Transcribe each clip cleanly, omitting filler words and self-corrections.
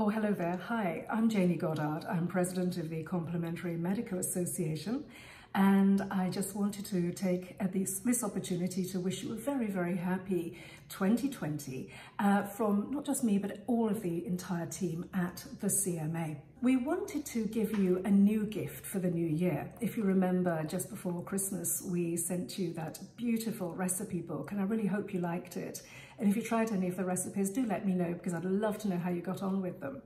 Oh, hello there. Hi, I'm Jayney Goddard. I'm president of the Complementary Medical Association, and I just wanted to take this opportunity to wish you a very, very happy 2020 from not just me, but all of the entire team at the CMA. We wanted to give you a new gift for the new year. If you remember, just before Christmas, we sent you that beautiful recipe book, and I really hope you liked it. And if you tried any of the recipes, do let me know, because I'd love to know how you got on with them.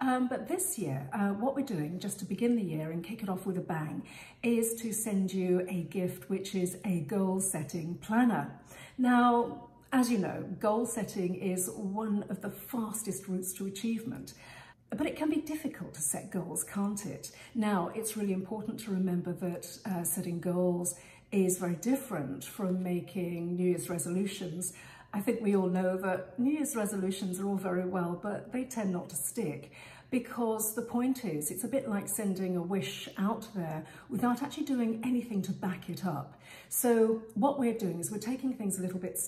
But this year, what we're doing, just to begin the year and kick it off with a bang, is to send you a gift, which is a goal-setting planner. Now, as you know, goal setting is one of the fastest routes to achievement. But it can be difficult to set goals, can't it? Now, it's really important to remember that setting goals is very different from making New Year's resolutions. I think we all know that New Year's resolutions are all very well, but they tend not to stick, because the point is, it's a bit like sending a wish out there without actually doing anything to back it up. So what we're doing is we're taking things a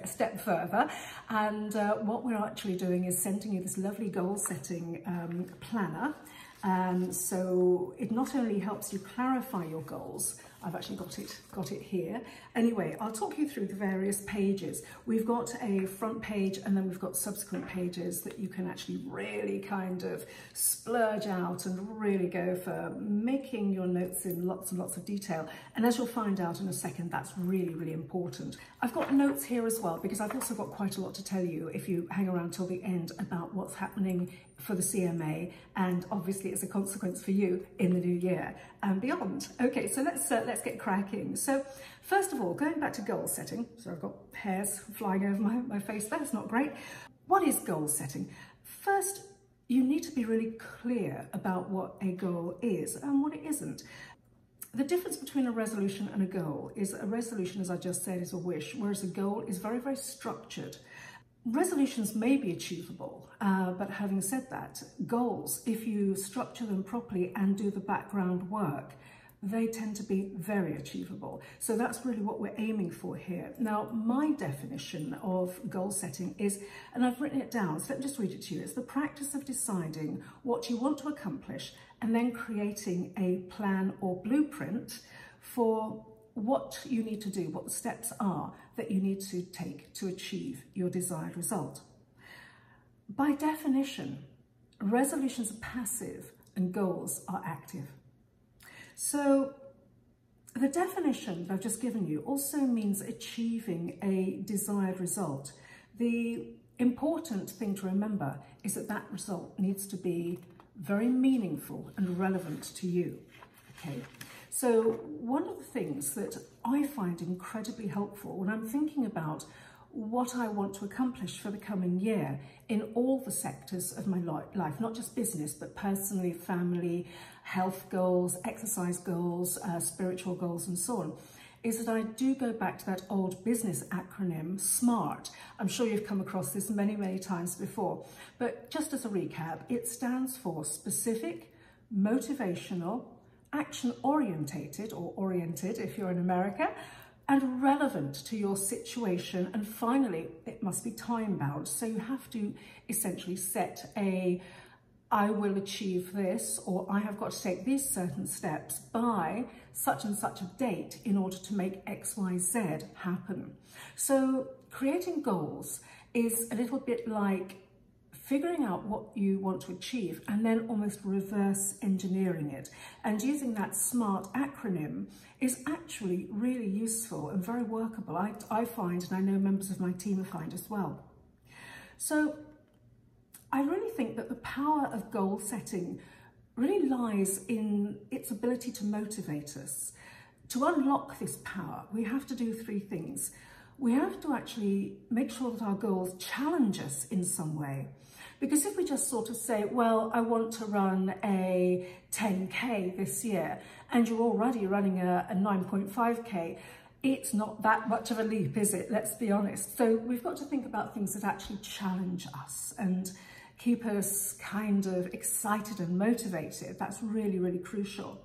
step further, and what we're actually doing is sending you this lovely goal-setting planner. So it not only helps you clarify your goals, I've actually got it here. Anyway, I'll talk you through the various pages. We've got a front page, and then we've got subsequent pages that you can actually really kind of splurge out and really go for making your notes in lots and lots of detail. And as you'll find out in a second, that's really, really important. I've got notes here as well, because I've also got quite a lot to tell you if you hang around till the end about what's happening for the CMA, and obviously as a consequence for you in the new year and beyond. Okay, so let's get cracking. So first of all, going back to goal setting, so I've got hairs flying over my face, that's not great. What is goal setting? First, you need to be really clear about what a goal is and what it isn't. The difference between a resolution and a goal is a resolution, as I just said, is a wish, whereas a goal is very, very structured. Resolutions may be achievable, but having said that, goals, if you structure them properly and do the background work, they tend to be very achievable. So that's really what we're aiming for here. Now, my definition of goal setting is, and I've written it down, so let me just read it to you. It's the practice of deciding what you want to accomplish and then creating a plan or blueprint for what you need to do, what the steps are that you need to take to achieve your desired result. By definition, resolutions are passive and goals are active. So the definition that I've just given you also means achieving a desired result. The important thing to remember is that that result needs to be very meaningful and relevant to you. Okay. So one of the things that I find incredibly helpful when I'm thinking about what I want to accomplish for the coming year in all the sectors of my life, not just business, but personally, family, health goals, exercise goals, spiritual goals, and so on, is that I do go back to that old business acronym, SMART. I'm sure you've come across this many, many times before, but just as a recap, it stands for specific, motivational, action-orientated, or oriented if you're in America, and relevant to your situation. And finally, it must be time-bound. So you have to essentially set I will achieve this, or I have got to take these certain steps by such and such a date in order to make X, Y, Z happen. So creating goals is a little bit like figuring out what you want to achieve and then almost reverse engineering it. And using that SMART acronym is actually really useful and very workable, I find, and I know members of my team find as well. So I really think that the power of goal setting really lies in its ability to motivate us. To unlock this power, we have to do three things. We have to actually make sure that our goals challenge us in some way. Because if we just sort of say, well, I want to run a 10K this year, and you're already running a 9.5K, it's not that much of a leap, is it? Let's be honest. So we've got to think about things that actually challenge us and keep us kind of excited and motivated. That's really, really crucial.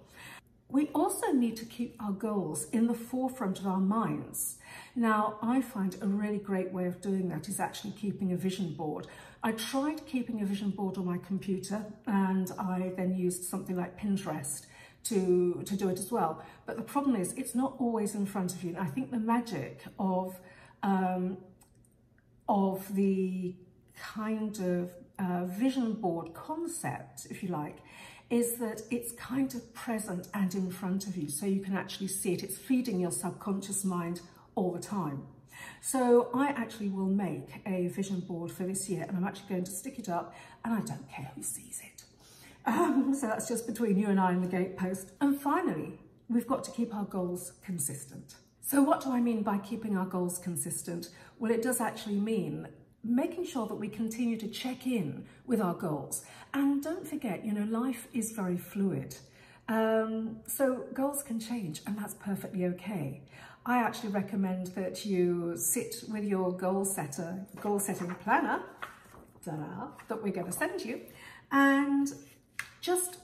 We also need to keep our goals in the forefront of our minds. Now, I find a really great way of doing that is actually keeping a vision board. I tried keeping a vision board on my computer, and I then used something like Pinterest to do it as well. But the problem is it's not always in front of you. And I think the magic of the kind of vision board concept, if you like, is that it's kind of present and in front of you, so you can actually see it. It's feeding your subconscious mind all the time. So I actually will make a vision board for this year, and I'm actually going to stick it up, and I don't care who sees it. So that's just between you and I and the gatepost. And finally, we've got to keep our goals consistent. So what do I mean by keeping our goals consistent? Well, it does actually mean making sure that we continue to check in with our goals. And don't forget, you know, life is very fluid. So goals can change, and that's perfectly okay. I actually recommend that you sit with your goal-setting planner, that we're going to send you, and just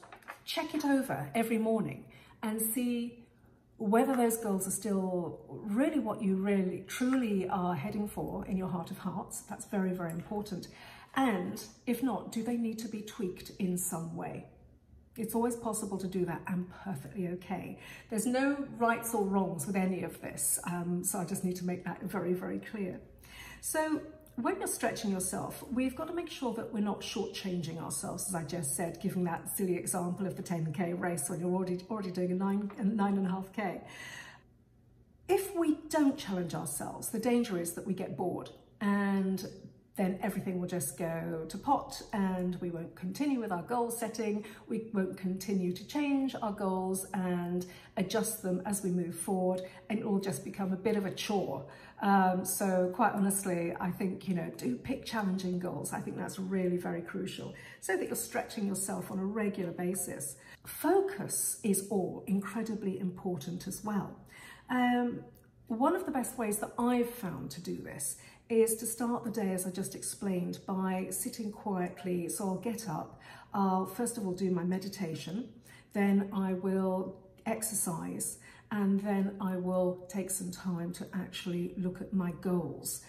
check it over every morning and see whether those goals are still really what you really truly are heading for in your heart of hearts. That's very, very important. And if not, do they need to be tweaked in some way? It's always possible to do that, and perfectly okay. There's no rights or wrongs with any of this. So I just need to make that very, very clear. So when you're stretching yourself, we've got to make sure that we're not shortchanging ourselves, as I just said, giving that silly example of the 10K race when you're already doing a 9.5K. If we don't challenge ourselves, the danger is that we get bored, and then everything will just go to pot, and we won't continue with our goal setting. We won't continue to change our goals and adjust them as we move forward, and it will just become a bit of a chore. So quite honestly, I think, you know, do pick challenging goals. I think that's really very crucial, so that you're stretching yourself on a regular basis. Focus is all incredibly important as well. One of the best ways that I've found to do this is to start the day, as I just explained, by sitting quietly. So I'll get up, I'll first of all do my meditation, then I will exercise, and then I will take some time to actually look at my goals.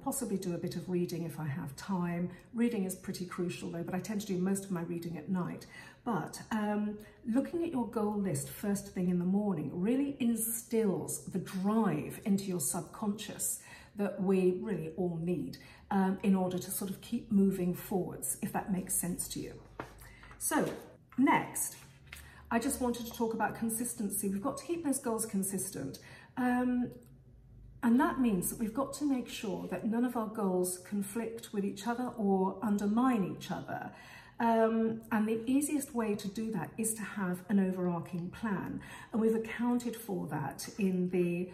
Possibly do a bit of reading if I have time. Reading is pretty crucial though, but I tend to do most of my reading at night. But looking at your goal list first thing in the morning really instills the drive into your subconscious that we really all need in order to sort of keep moving forwards, if that makes sense to you. So next, I just wanted to talk about consistency. We've got to keep those goals consistent. And that means that we've got to make sure that none of our goals conflict with each other or undermine each other. And the easiest way to do that is to have an overarching plan. And we've accounted for that in the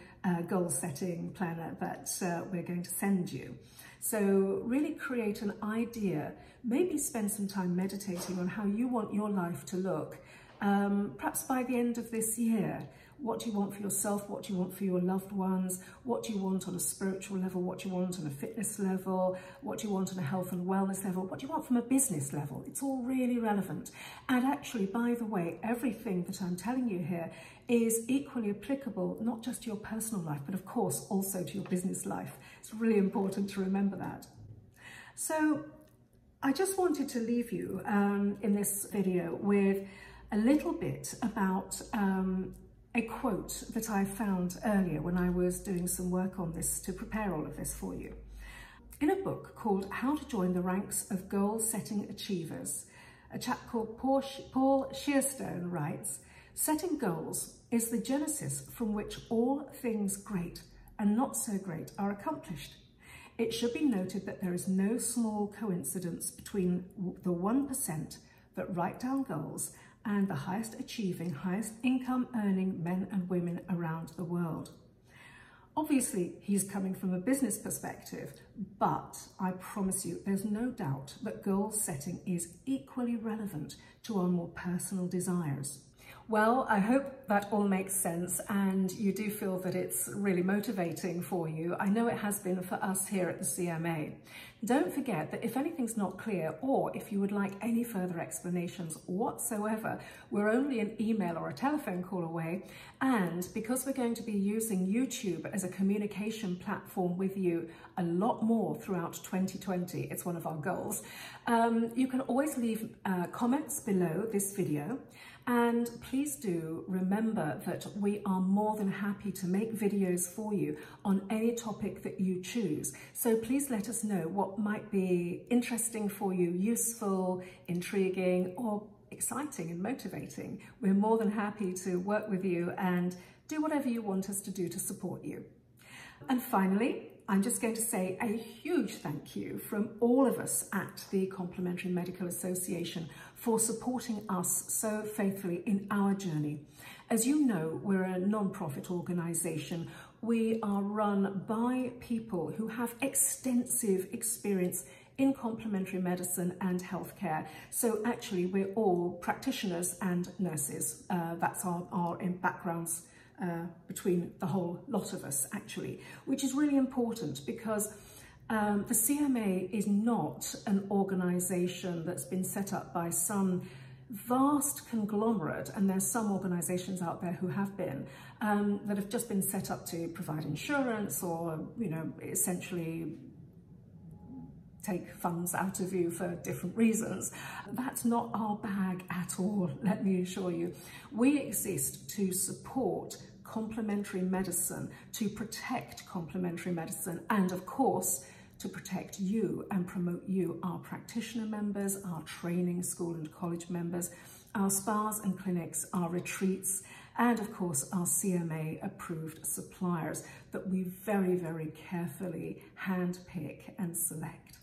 goal setting planner that we're going to send you. So really create an idea, maybe spend some time meditating on how you want your life to look. Perhaps by the end of this year, what do you want for yourself, what do you want for your loved ones, what do you want on a spiritual level, what do you want on a fitness level, what do you want on a health and wellness level, what do you want from a business level. It's all really relevant. And actually, by the way, everything that I'm telling you here is equally applicable, not just to your personal life, but of course also to your business life. It's really important to remember that. So I just wanted to leave you in this video with a little bit about a quote that I found earlier when I was doing some work on this to prepare all of this for you. In a book called How to Join the Ranks of Goal-Setting Achievers, a chap called Paul Shearstone writes, "Setting goals is the genesis from which all things great and not so great are accomplished. It should be noted that there is no small coincidence between the 1% that write down goals and the highest achieving, highest income earning men and women around the world." Obviously, he's coming from a business perspective, but I promise you, there's no doubt that goal setting is equally relevant to our more personal desires. Well, I hope that all makes sense and you do feel that it's really motivating for you. I know it has been for us here at the CMA. Don't forget that if anything's not clear or if you would like any further explanations whatsoever, we're only an email or a telephone call away. And because we're going to be using YouTube as a communication platform with you a lot more throughout 2020, it's one of our goals, you can always leave comments below this video. And please do remember that we are more than happy to make videos for you on any topic that you choose. So please let us know what might be interesting for you, useful, intriguing, or exciting and motivating. We're more than happy to work with you and do whatever you want us to do to support you. And finally, I'm just going to say a huge thank you from all of us at the Complementary Medical Association for supporting us so faithfully in our journey. As you know, we're a non-profit organisation. We are run by people who have extensive experience in complementary medicine and healthcare. So actually, we're all practitioners and nurses. That's our backgrounds. Between the whole lot of us, actually, which is really important because the CMA is not an organisation that's been set up by some vast conglomerate, and there's some organisations out there who have been, that have just been set up to provide insurance or, you know, essentially take funds out of you for different reasons. That's not our bag at all, let me assure you. We exist to support complementary medicine, to protect complementary medicine, and of course, to protect you and promote you, our practitioner members, our training school and college members, our spas and clinics, our retreats, and of course, our CMA approved suppliers that we very, very carefully handpick and select.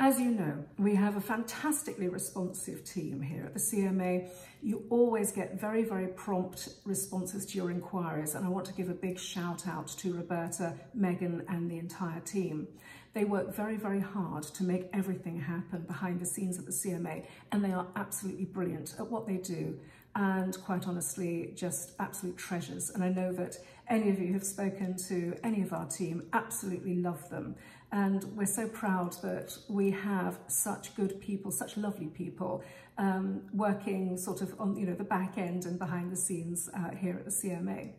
As you know, we have a fantastically responsive team here at the CMA. You always get very, very prompt responses to your inquiries, and I want to give a big shout out to Roberta, Megan, and the entire team. They work very, very hard to make everything happen behind the scenes at the CMA, and they are absolutely brilliant at what they do, and quite honestly, just absolute treasures. And I know that any of you have spoken to any of our team, absolutely love them. And we're so proud that we have such good people, such lovely people, working sort of on, you know, the back end and behind the scenes here at the CMA.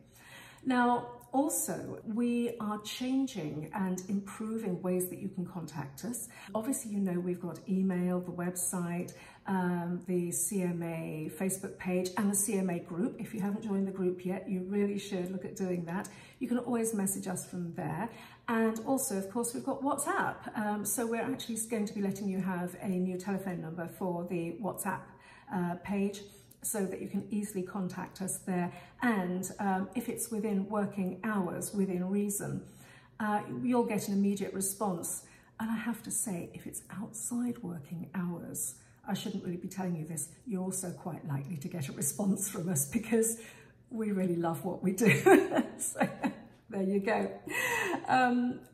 Now, also, we are changing and improving ways that you can contact us. Obviously, you know, we've got email, the website, the CMA Facebook page, and the CMA group. If you haven't joined the group yet, you really should look at doing that. You can always message us from there. And also, of course, we've got WhatsApp. So we're actually going to be letting you have a new telephone number for the WhatsApp page, so that you can easily contact us there. And if it's within working hours, within reason, you'll get an immediate response. And I have to say, if it's outside working hours, I shouldn't really be telling you this, you're also quite likely to get a response from us because we really love what we do. So there you go.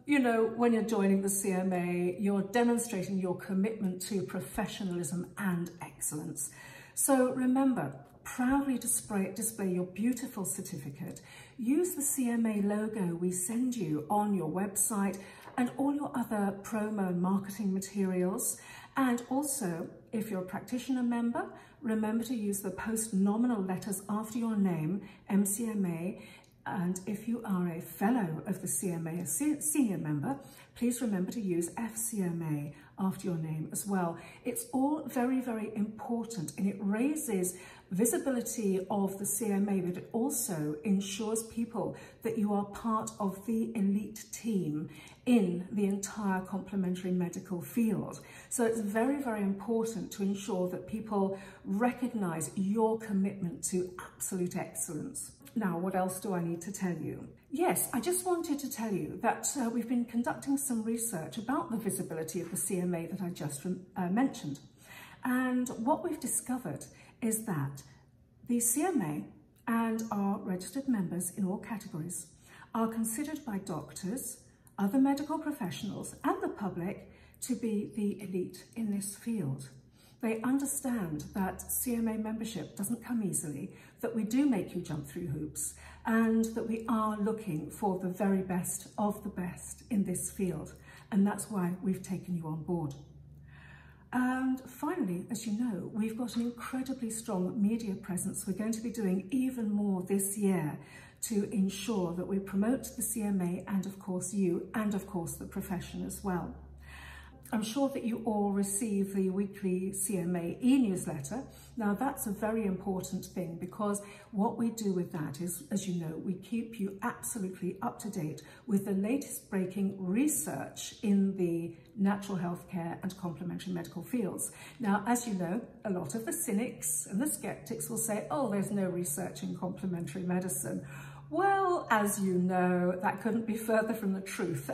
You know, when you're joining the CMA, you're demonstrating your commitment to professionalism and excellence. So remember, proudly display your beautiful certificate. Use the CMA logo we send you on your website and all your other promo and marketing materials. And also, if you're a practitioner member, remember to use the post-nominal letters after your name, MCMA. And if you are a fellow of the CMA, a senior member, please remember to use FCMA after your name as well. It's all very, very important, and it raises visibility of the CMA, but it also ensures people that you are part of the elite team in the entire complementary medical field. So it's very, very important to ensure that people recognize your commitment to absolute excellence. Now, what else do I need to tell you? Yes, I just wanted to tell you that we've been conducting some research about the visibility of the CMA that I just mentioned. And what we've discovered is that the CMA and our registered members in all categories are considered by doctors, other medical professionals, and the public to be the elite in this field. They understand that CMA membership doesn't come easily, that we do make you jump through hoops, and that we are looking for the very best of the best in this field. And that's why we've taken you on board. And finally, as you know, we've got an incredibly strong media presence. We're going to be doing even more this year to ensure that we promote the CMA and of course you, and of course the profession as well. I'm sure that you all receive the weekly CMA e-newsletter. Now that's a very important thing, because what we do with that is, as you know, we keep you absolutely up to date with the latest breaking research in the natural healthcare and complementary medical fields. Now, as you know, a lot of the cynics and the skeptics will say, oh, there's no research in complementary medicine. Well, as you know, that couldn't be further from the truth.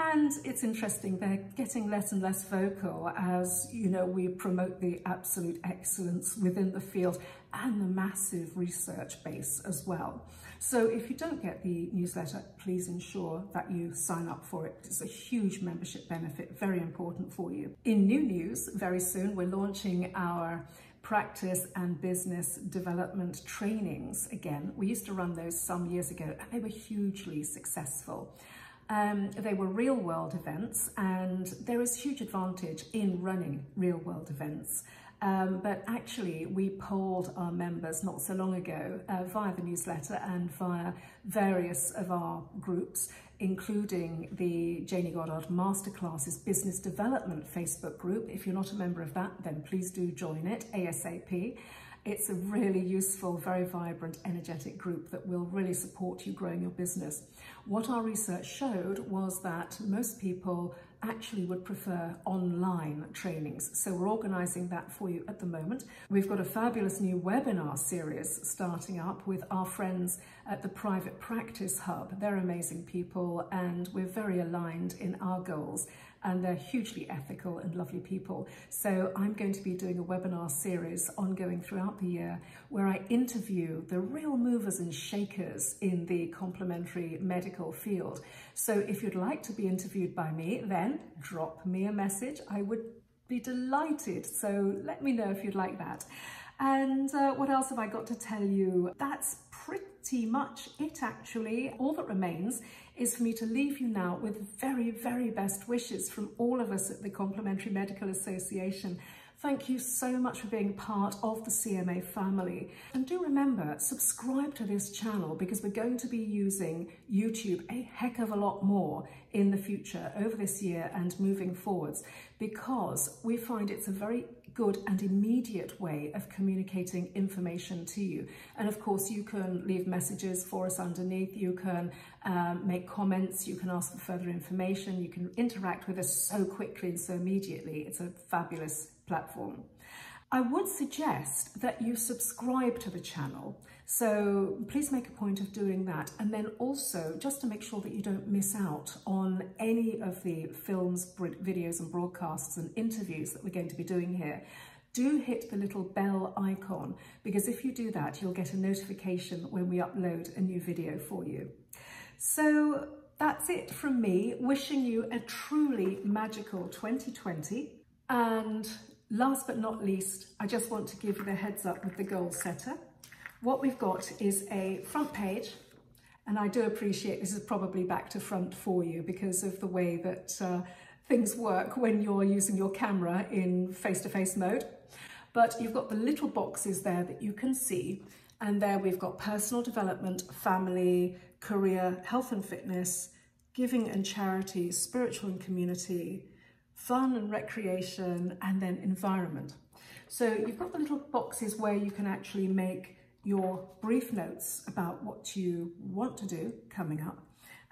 And it's interesting, they're getting less and less vocal as, you know, we promote the absolute excellence within the field and the massive research base as well. So if you don't get the newsletter, please ensure that you sign up for it. It's a huge membership benefit, very important for you. In new news, very soon, we're launching our practice and business development trainings again. We used to run those some years ago and they were hugely successful. They were real world events, and there is huge advantage in running real world events. But actually we polled our members not so long ago via the newsletter and via various of our groups, including the Jayney Goddard Masterclasses Business Development Facebook group. If you're not a member of that, then please do join it ASAP. It's a really useful, very vibrant, energetic group that will really support you growing your business. What our research showed was that most people actually would prefer online trainings. So we're organising that for you at the moment. We've got a fabulous new webinar series starting up with our friends at the Private Practice Hub. They're amazing people and we're very aligned in our goals, and they're hugely ethical and lovely people. So I'm going to be doing a webinar series ongoing throughout the year where I interview the real movers and shakers in the complementary medical field. So if you'd like to be interviewed by me, then drop me a message. I would be delighted. So let me know if you'd like that. And what else have I got to tell you? That's pretty much it, actually. All that remains is for me to leave you now with very, very best wishes from all of us at the Complementary Medical Association. Thank you so much for being part of the CMA family. And do remember, subscribe to this channel, because we're going to be using YouTube a heck of a lot more in the future over this year and moving forwards, because we find it's a very good and immediate way of communicating information to you. And of course, you can leave messages for us underneath, you can make comments, you can ask for further information, you can interact with us so quickly and so immediately. It's a fabulous platform. I would suggest that you subscribe to the channel, so please make a point of doing that. And then also, just to make sure that you don't miss out on any of the films, videos and broadcasts and interviews that we're going to be doing here, do hit the little bell icon, because if you do that, you'll get a notification when we upload a new video for you. So that's it from me, wishing you a truly magical 2020. And last but not least, I just want to give you the heads up with the goal setter. What we've got is a front page, and I do appreciate this is probably back to front for you because of the way that things work when you're using your camera in face-to-face mode. But you've got the little boxes there that you can see, and there we've got personal development, family, career, health and fitness, giving and charity, spiritual and community, fun and recreation, and then environment. So you've got the little boxes where you can actually make your brief notes about what you want to do coming up.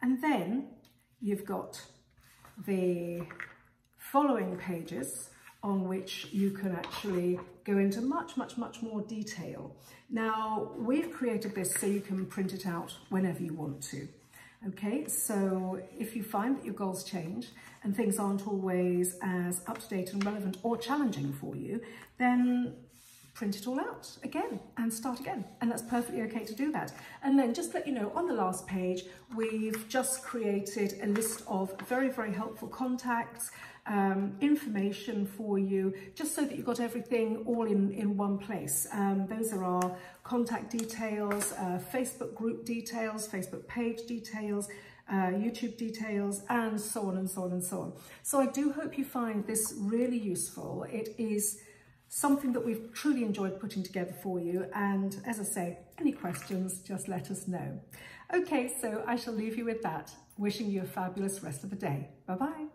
And then you've got the following pages on which you can actually go into much, much, much more detail. Now, we've created this so you can print it out whenever you want to. Okay, so if you find that your goals change and things aren't always as up-to-date and relevant or challenging for you, then print it all out again and start again. And that's perfectly okay to do that. And then just let you know, on the last page, we've just created a list of very, very helpful contacts information for you, just so that you've got everything all in one place. Those are our contact details, Facebook group details, Facebook page details, YouTube details, and so on and so on and so on. So I do hope you find this really useful. It is something that we've truly enjoyed putting together for you. And as I say, any questions, just let us know. Okay, so I shall leave you with that. Wishing you a fabulous rest of the day. Bye-bye.